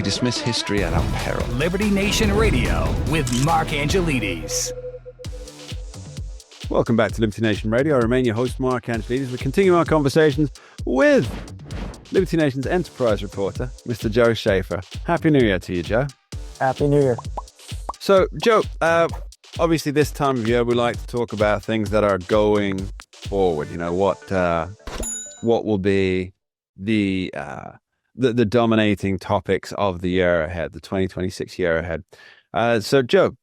dismiss history at our peril. Liberty Nation Radio with Mark Angelides. Welcome back to Liberty Nation Radio. I remain your host, Mark Angelides. We continue our conversations with Liberty Nation's enterprise reporter, Mr. Joe Schaeffer. Happy New Year to you, Joe. Happy New Year. So, Joe, obviously this time of year we like to talk about things that are going forward. You know, what will be the dominating topics of the year ahead, the 2026 year ahead. So, Joe,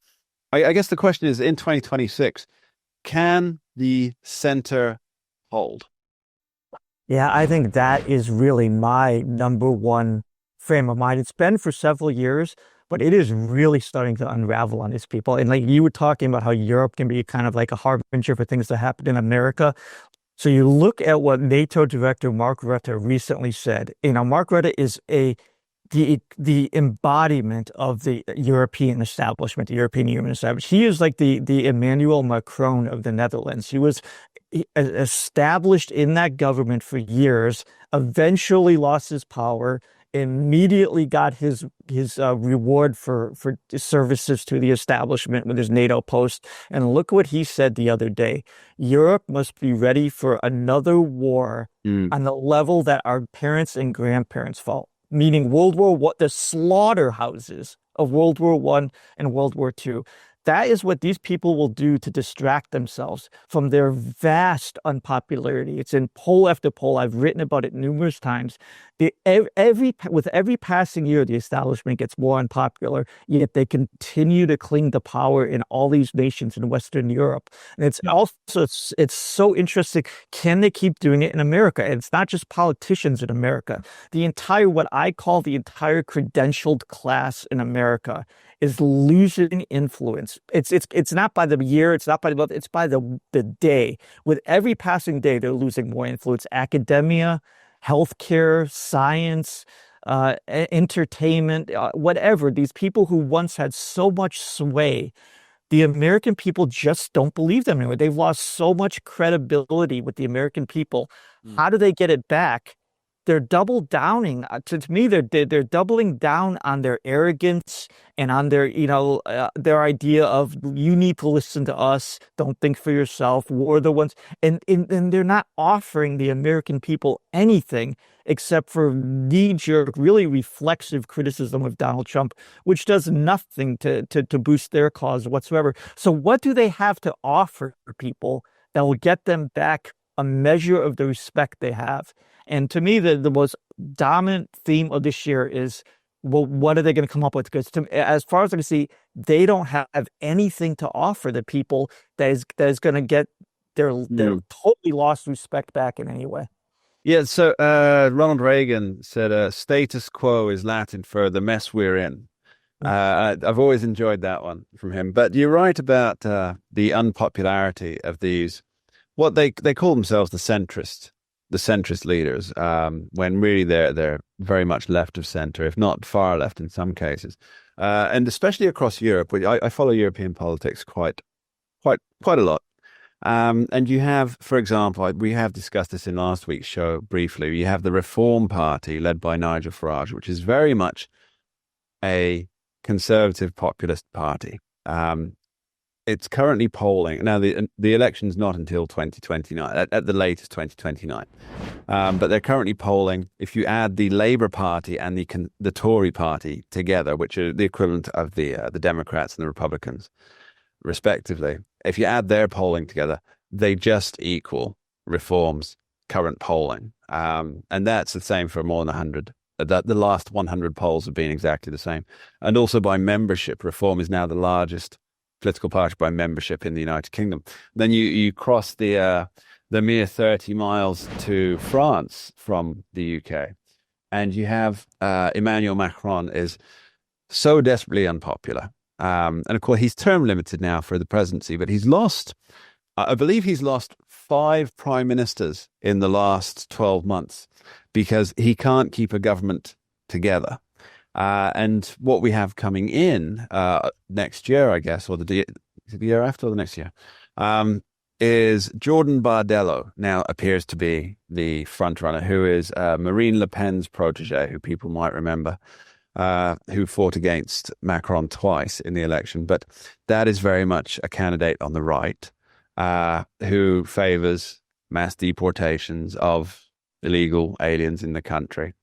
I guess the question is, in 2026, can the center hold? Yeah, I think that is really my number one frame of mind. It's been for several years, but it is really starting to unravel on these people. And like you were talking about how Europe can be kind of like a harbinger for things that happen in America. So you look at what NATO Director Mark Rutte recently said. You know, Mark Rutte is the embodiment of the European establishment, the European Union establishment. He is like the Emmanuel Macron of the Netherlands. He was established in that government for years, eventually lost his power, immediately got his reward for services to the establishment with his NATO post. And look what he said the other day. Europe must be ready for another war on the level that our parents and grandparents fought, meaning World War I, the slaughterhouses of World War I and World War II. That is what these people will do to distract themselves from their vast unpopularity. It's in poll after poll. I've written about it numerous times. With every passing year, the establishment gets more unpopular, yet they continue to cling to power in all these nations in Western Europe. And it's it's so interesting. Can they keep doing it in America? And it's not just politicians in America. What I call the entire credentialed class in America is losing influence. It's not by the year, it's not by the month, it's by the day. With every passing day, they're losing more influence. Academia, healthcare, science, entertainment, whatever. These people who once had so much sway, the American people just don't believe them anymore. They've lost so much credibility with the American people. How do they get it back? They're double downing. To me, they're doubling down on their arrogance and on their idea of you need to listen to us. Don't think for yourself. We're the ones, and they're not offering the American people anything except for knee-jerk, really reflexive criticism of Donald Trump, which does nothing to boost their cause whatsoever. So, what do they have to offer people that will get them back a measure of the respect they have? And to me, the most dominant theme of this year is, well, what are they going to come up with? Because as far as I can see, they don't have anything to offer the people that is going to get their totally lost respect back in any way. Yeah, so Ronald Reagan said, status quo is Latin for the mess we're in. I've always enjoyed that one from him. But you're right about the unpopularity of these, what they call themselves the centrist leaders, when really they're very much left of center, if not far left in some cases, and especially across Europe. I follow European politics quite a lot, and you have, for example, we have discussed this in last week's show briefly. You have the Reform Party led by Nigel Farage, which is very much a conservative populist party. It's currently polling. Now, the election's not until 2029, at the latest 2029. But they're currently polling, if you add the Labour Party and the Tory Party together, which are the equivalent of the Democrats and the Republicans, respectively, if you add their polling together, they just equal Reform's current polling. And that's the same for more than 100. The last 100 polls have been exactly the same. And also by membership, Reform is now the largest political party by membership in the United Kingdom. Then you cross the mere 30 miles to France from the UK, and you have Emmanuel Macron is so desperately unpopular. And of course, he's term limited now for the presidency, but he's lost, I believe he's lost 5 prime ministers in the last 12 months because he can't keep a government together. And what we have coming in next year, I guess, or the year after or the next year, is Jordan Bardella now appears to be the front runner, who is Marine Le Pen's protege, who people might remember. who fought against Macron twice in the election. But that is very much a candidate on the right who favors mass deportations of illegal aliens in the country.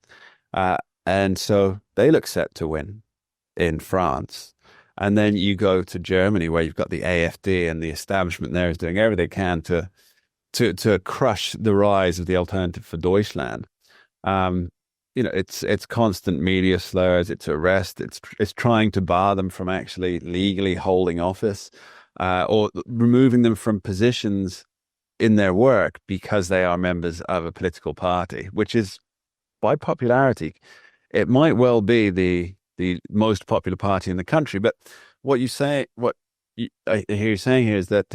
And so they look set to win in France. And then you go to Germany, where you've got the AfD, and the establishment there is doing everything they can to crush the rise of the Alternative for Deutschland. It's constant media slurs, it's arrest, it's trying to bar them from actually legally holding office, or removing them from positions in their work because they are members of a political party, which is, by popularity, it might well be the most popular party in the country. But what I hear you saying here is that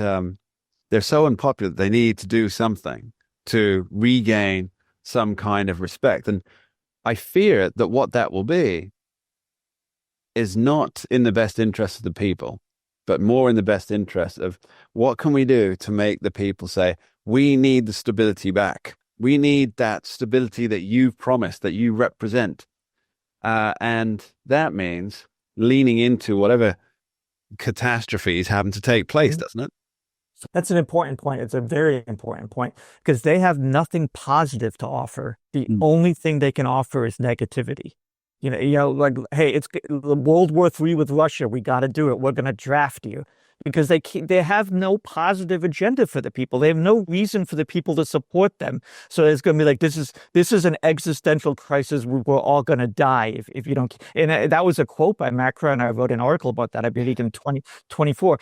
they're so unpopular that they need to do something to regain some kind of respect. And I fear that what that will be is not in the best interest of the people, but more in the best interest of what can we do to make the people say, we need the stability back. We need that stability that you've promised, that you represent. And that means leaning into whatever catastrophes happen to take place, doesn't it? That's an important point. It's a very important point, because they have nothing positive to offer. The only thing they can offer is negativity. Like, hey, it's World War III with Russia. We got to do it. We're going to draft you. Because they have no positive agenda for the people. They have no reason for the people to support them. So it's going to be like, this is an existential crisis. We're all going to die if you don't. And that was a quote by Macron. I wrote an article about that, I believe, in 2024.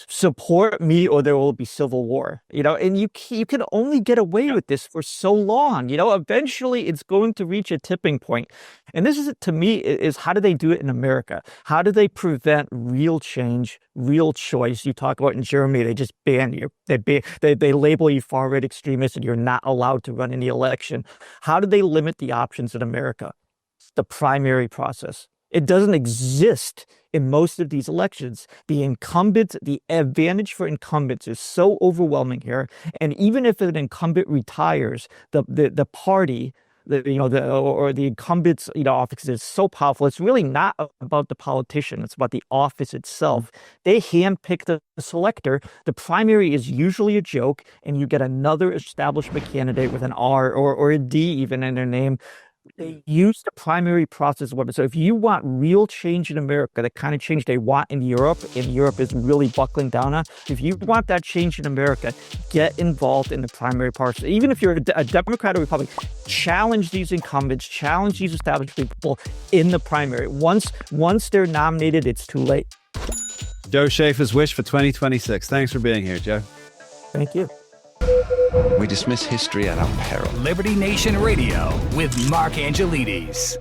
Support me or there will be civil war, and you can only get away with this for so long. Eventually it's going to reach a tipping point. And this is, to me, is how do they do it in America? How do they prevent real change, real choice? You talk about in Germany, they just ban you. They label you far right extremist and you're not allowed to run in the election. How do they limit the options in America? The primary process. It doesn't exist in most of these elections. The advantage for incumbents is so overwhelming here. And even if an incumbent retires, the party, or the incumbent's office is so powerful. It's really not about the politician. It's about the office itself. They handpick the selector. The primary is usually a joke, and you get another establishment candidate with an R or a D even in their name. They use the primary process weapon. So if you want real change in America, the kind of change they want in Europe, and Europe is really buckling down on, if you want that change in America, get involved in the primary process. Even if you're a Democrat or Republican, challenge these incumbents, challenge these established people in the primary. Once they're nominated, it's too late. Joe Schaeffer's wish for 2026. Thanks for being here, Joe. Thank you. We dismiss history at our peril. Liberty Nation Radio with Mark Angelides.